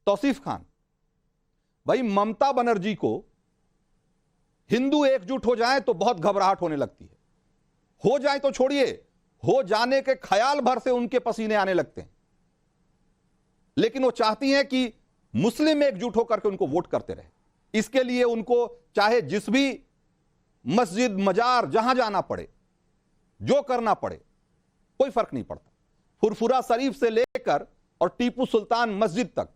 तौसीफ खान, भाई ममता बनर्जी को हिंदू एकजुट हो जाए तो बहुत घबराहट होने लगती है, हो जाए तो छोड़िए, हो जाने के ख्याल भर से उनके पसीने आने लगते हैं। लेकिन वो चाहती हैं कि मुस्लिम एकजुट होकर के उनको वोट करते रहे। इसके लिए उनको चाहे जिस भी मस्जिद मजार जहां जाना पड़े, जो करना पड़े, कोई फर्क नहीं पड़ता। फुरफुरा शरीफ से लेकर और टीपू सुल्तान मस्जिद तक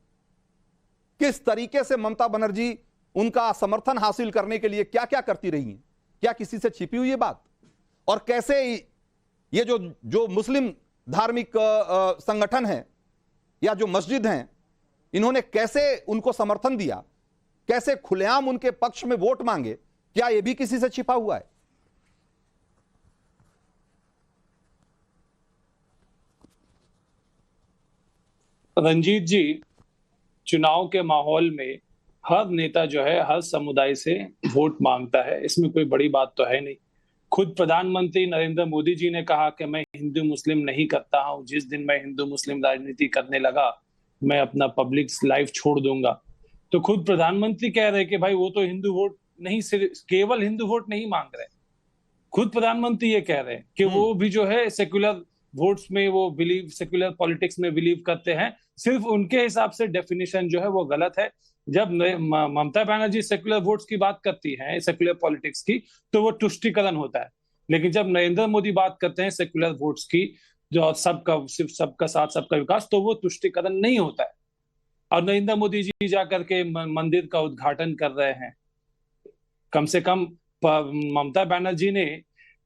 किस तरीके से ममता बनर्जी उनका समर्थन हासिल करने के लिए क्या क्या करती रही हैं, क्या किसी से छिपी हुई है बात? और कैसे ये जो मुस्लिम धार्मिक संगठन है या जो मस्जिद हैं, इन्होंने कैसे उनको समर्थन दिया, कैसे खुलेआम उनके पक्ष में वोट मांगे, क्या यह भी किसी से छिपा हुआ है? रंजीत जी, चुनाव के माहौल में हर नेता जो है हर समुदाय से वोट मांगता है, इसमें कोई बड़ी बात तो है नहीं। खुद प्रधानमंत्री नरेंद्र मोदी जी ने कहा कि मैं हिंदू मुस्लिम नहीं करता हूं, जिस दिन मैं हिंदू मुस्लिम राजनीति करने लगा मैं अपना पब्लिक लाइफ छोड़ दूंगा। तो खुद प्रधानमंत्री कह रहे कि भाई वो तो हिंदू वोट नहीं, सिर्फ केवल हिंदू वोट नहीं मांग रहे। खुद प्रधानमंत्री ये कह रहे हैं कि वो भी जो है सेक्युलर वोट्स में वो बिलीव, सेक्युलर पॉलिटिक्स में बिलीव करते हैं। सिर्फ उनके हिसाब से डेफिनेशन जो है वो गलत है। जब ममता बनर्जी सेक्युलर वोट्स की बात करती हैं, सेक्युलर पॉलिटिक्स की, तो वो तुष्टिकरण होता है। लेकिन जब नरेंद्र मोदी बात करते हैं सेक्युलर वोट्स की, जो सबका, सिर्फ सबका साथ सबका विकास, तो वो तुष्टिकरण नहीं होता है। और नरेंद्र मोदी जी जाकर के मंदिर का उद्घाटन कर रहे हैं। कम से कम ममता बनर्जी ने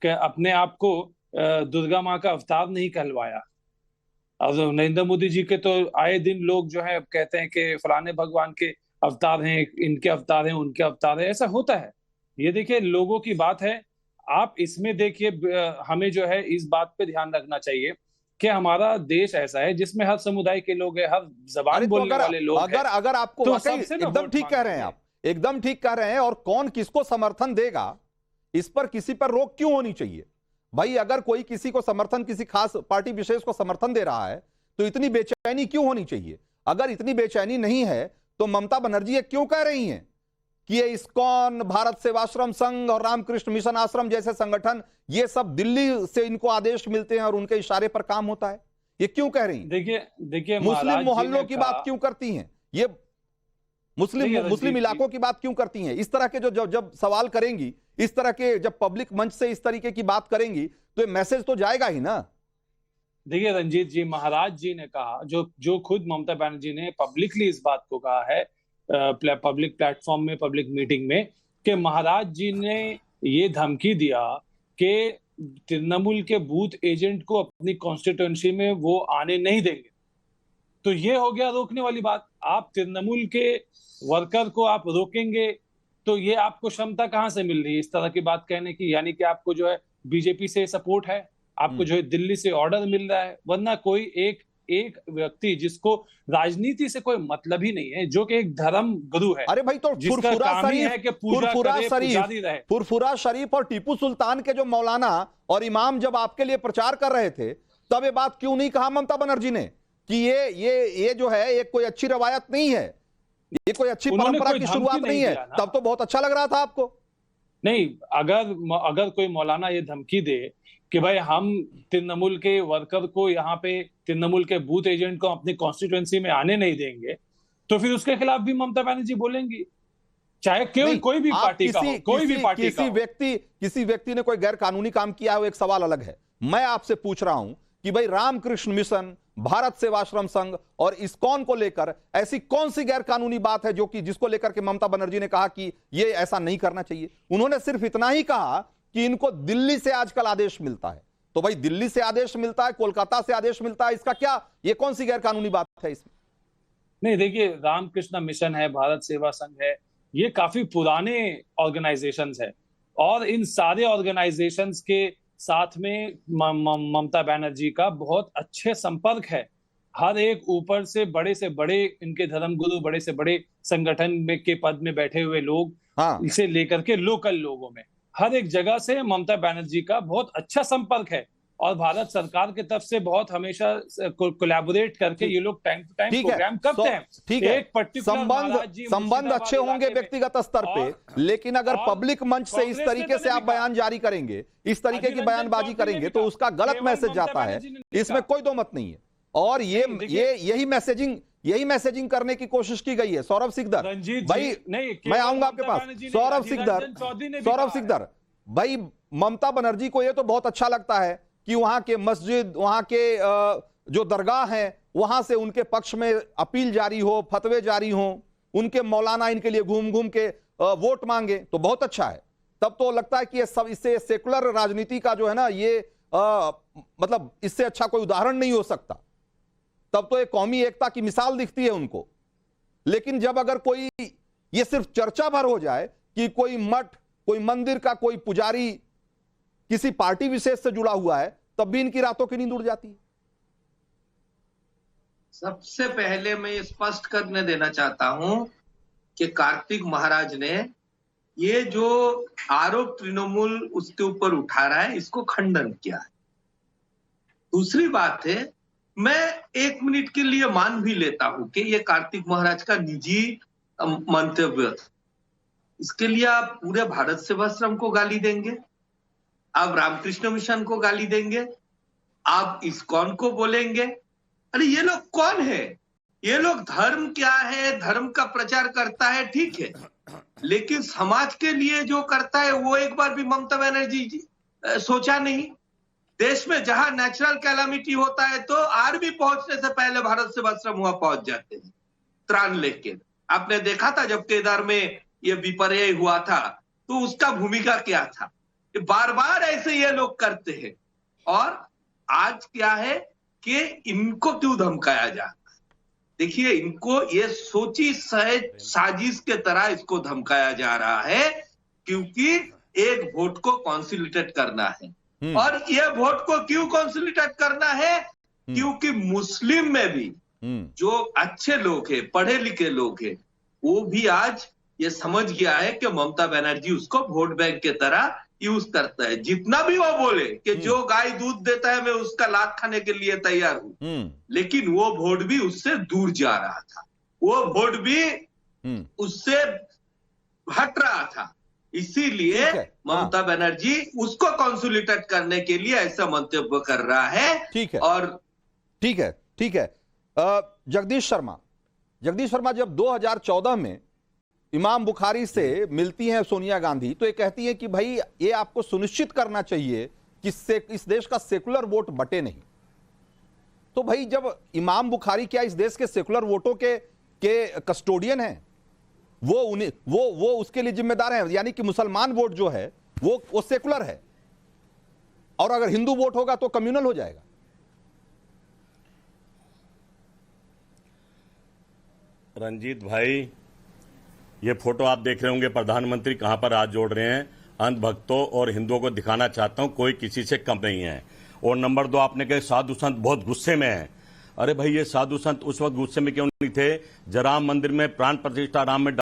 अपने आप को दुर्गा माँ का अवतार नहीं कहलवाया। और नरेंद्र मोदी जी के तो आए दिन लोग जो है कहते हैं कि फलाने भगवान के अवतार हैं, इनके अवतार हैं, उनके अवतार हैं। ऐसा होता है। ये देखिए लोगों की बात है। आप इसमें देखिए, हमें जो है इस बात पे ध्यान रखना चाहिए कि हमारा देश ऐसा है जिसमें हर समुदाय के लोग हैं, हर जबान बोलने वाले लोग हैं। अगर आपको तो एकदम ठीक कह रहे हैं, आप एकदम ठीक कह रहे हैं। और कौन किसको समर्थन देगा, इस पर किसी पर रोक क्यों होनी चाहिए? भाई अगर कोई किसी को समर्थन, किसी खास पार्टी विशेष को समर्थन दे रहा है तो इतनी बेचैनी क्यों होनी चाहिए? अगर इतनी बेचैनी नहीं है तो ममता बनर्जी ये क्यों कह रही हैं कि ये इस्कॉन, भारत सेवाश्रम संघ और रामकृष्ण मिशन आश्रम जैसे संगठन, ये सब दिल्ली से इनको आदेश मिलते हैं और उनके इशारे पर काम होता है? ये क्यों कह रही हैं? देखिए मुस्लिम मोहल्लों की बात क्यों करती हैं? ये मुस्लिम इलाकों की बात क्यों करती हैं? इस तरह के जब सवाल करेंगी, इस तरह के जब पब्लिक मंच से इस तरीके की बात करेंगी तो ये मैसेज तो जाएगा ही ना। देखिए रंजीत जी, महाराज जी ने कहा, जो खुद ममता बनर्जी ने पब्लिकली इस बात को कहा है, पब्लिक प्लेटफॉर्म में, पब्लिक मीटिंग में, कि महाराज जी ने ये धमकी दिया कि तृणमूल के बूथ एजेंट को अपनी कॉन्स्टिट्यूएंसी में वो आने नहीं देंगे। तो ये हो गया रोकने वाली बात। आप तृणमूल के वर्कर को आप रोकेंगे तो ये आपको क्षमता कहां से मिल रही है इस तरह की बात कहने की? यानी कि आपको जो है बीजेपी से सपोर्ट है, आपको जो है दिल्ली से ऑर्डर मिल रहा है। वरना कोई एक व्यक्ति जिसको राजनीति से कोई मतलब ही नहीं है, जो कि एक धर्म गुरु है, अरे भाई तो फुरफुरा शरीफ और टीपू सुल्तान के जो मौलाना और इमाम जब आपके लिए प्रचार कर रहे थे, तब ये बात क्यों नहीं कहा ममता बनर्जी ने कि ये जो है एक कोई अच्छी रवायत नहीं है, ये कोई अच्छी परंपरा की शुरुआत नहीं है? तब तो बहुत अच्छा लग रहा था आपको। नहीं, अगर कोई मौलाना ये धमकी दे कि भाई हम तृणमूल के वर्कर को, यहाँ पे तृणमूल के बूथ एजेंट को अपनी कॉन्स्टिट्यूएंसी में आने नहीं देंगे, तो फिर उसके खिलाफ भी ममता बनर्जी बोलेंगी, चाहे कोई भी पार्टी का हो, कोई भी पार्टी का हो। किसी व्यक्ति ने कोई गैर कानूनी काम किया हो, एक सवाल अलग है। मैं आपसे पूछ रहा हूं कि भाई रामकृष्ण मिशन, भारत सेवाश्रम संघ और इस्कॉन को लेकर ऐसी कौन सी गैर कानूनी बात है जिसको लेकर के ममता बनर्जी ने कहा कि ये ऐसा नहीं करना चाहिए? उन्होंने सिर्फ इतना ही कहा कि इनको दिल्ली से आजकल आदेश मिलता है। तो भाई दिल्ली से आदेश मिलता है, कोलकाता से आदेश मिलता है, इसका क्या, ये कौन सी गैर कानूनी बात है इसमें? नहीं, देखिए रामकृष्ण मिशन है, भारत सेवा संघ है, ये काफी पुराने ऑर्गेनाइजेशंस है और इन सारे ऑर्गेनाइजेशंस के साथ में ममता बनर्जी का बहुत अच्छे संपर्क है। हर एक ऊपर से बड़े इनके धर्मगुरु, बड़े से बड़े संगठन में के पद में बैठे हुए लोग, इसे लेकर के लोकल लोगों में हर एक जगह से ममता बनर्जी का बहुत अच्छा संपर्क है। और भारत सरकार की तरफ से बहुत हमेशा कोलैबोरेट करके ये लोग टाइम टू टाइम प्रोग्राम करते हैं। ठीक है, एक पर्टिकुलर संबंध अच्छे होंगे व्यक्तिगत स्तर पे, लेकिन अगर पब्लिक मंच से इस तरीके से आप बयान जारी करेंगे, इस तरीके की बयानबाजी करेंगे, तो उसका गलत मैसेज जाता है, इसमें कोई दो मत नहीं है। और यही मैसेजिंग करने की कोशिश की गई है। सौरभ सिकदर भाई, मैं आऊंगा आपके पास। सौरभ सिकदर भाई, ममता बनर्जी को यह तो बहुत अच्छा लगता है कि वहां के मस्जिद, वहां के जो दरगाह हैं, वहां से उनके पक्ष में अपील जारी हो, फतवे जारी हो, उनके मौलाना इनके लिए घूम घूम के वोट मांगे, तो बहुत अच्छा है। तब तो लगता है कि ये सब, इससे सेकुलर राजनीति का जो है ना, ये मतलब इससे अच्छा कोई उदाहरण नहीं हो सकता। तब तो एक कौमी एकता की मिसाल दिखती है उनको। लेकिन जब अगर कोई ये सिर्फ चर्चा भर हो जाए कि कोई मठ, कोई मंदिर का कोई पुजारी किसी पार्टी विशेष से जुड़ा हुआ है, तब भी इनकी रातों की नींद उड़ जाती है। सबसे पहले मैं ये स्पष्ट करने देना चाहता हूं कि कार्तिक महाराज ने ये जो आरोप तृणमूल उसके ऊपर उठा रहा है, इसको खंडन किया है। दूसरी बात है, मैं 1 मिनट के लिए मान भी लेता हूं कि ये कार्तिक महाराज का निजी मंतव्य था। इसके लिए आप पूरे भारत सेवाश्रम को गाली देंगे, आप रामकृष्ण मिशन को गाली देंगे, आप इस्कॉन को बोलेंगे। अरे ये लोग कौन है? ये लोग धर्म क्या है, धर्म का प्रचार करता है, ठीक है, लेकिन समाज के लिए जो करता है वो एक बार भी ममता बनर्जी जी सोचा नहीं। देश में जहां नेचुरल कैलामिटी होता है तो आर्मी पहुंचने से पहले भारत सेवाश्रम वहां पहुंच जाते हैं त्राण लेके। आपने देखा था जब केदार में ये विपर्य हुआ था तो उसका भूमिका क्या था। बार बार ऐसे ये लोग करते हैं। और आज क्या है कि इनको क्यों धमकाया जाता है? देखिए, इनको ये सोची साजिश के तरह इसको धमकाया जा रहा है, क्योंकि एक वोट को कॉन्सोलिडेट करना है। और ये वोट को क्यों कॉन्सोलिडेट करना है? क्योंकि मुस्लिम में भी जो अच्छे लोग हैं, पढ़े लिखे लोग हैं, वो भी आज ये समझ गया है कि ममता बनर्जी उसको वोट बैंक के तरह यूज करता है। जितना भी वो बोले कि जो गाय दूध देता है मैं उसका लात खाने के लिए तैयार हूं, लेकिन वो वोट भी उससे दूर जा रहा था, वो वोट भी उससे हट रहा था। इसीलिए ममता बनर्जी उसको कॉन्सोलिडेट करने के लिए ऐसा मंतव्य कर रहा है। ठीक है, और ठीक है। जगदीश शर्मा जब 2014 में इमाम बुखारी से मिलती हैं सोनिया गांधी, तो ये कहती हैं कि भाई ये आपको सुनिश्चित करना चाहिए कि इस देश का सेकुलर वोट बटे नहीं। तो भाई जब इमाम बुखारी क्या इस देश के सेकुलर वोटों के कस्टोडियन हैं? वो उसके लिए जिम्मेदार हैं। यानी कि मुसलमान वोट जो है वो सेकुलर है, और अगर हिंदू वोट होगा तो कम्युनल हो जाएगा। रंजीत भाई, ये फोटो आप देख रहे होंगे, प्रधानमंत्री कहां पर हाथ जोड़ रहे हैं। अंधभक्तों और हिंदुओं को दिखाना चाहता हूं कोई किसी से कम नहीं है। और नंबर 2, आपने कहा साधु संत बहुत गुस्से में हैं। अरे भाई, ये साधु संत उस वक्त गुस्से में क्यों नहीं थे जब राम मंदिर में प्राण प्रतिष्ठा राम में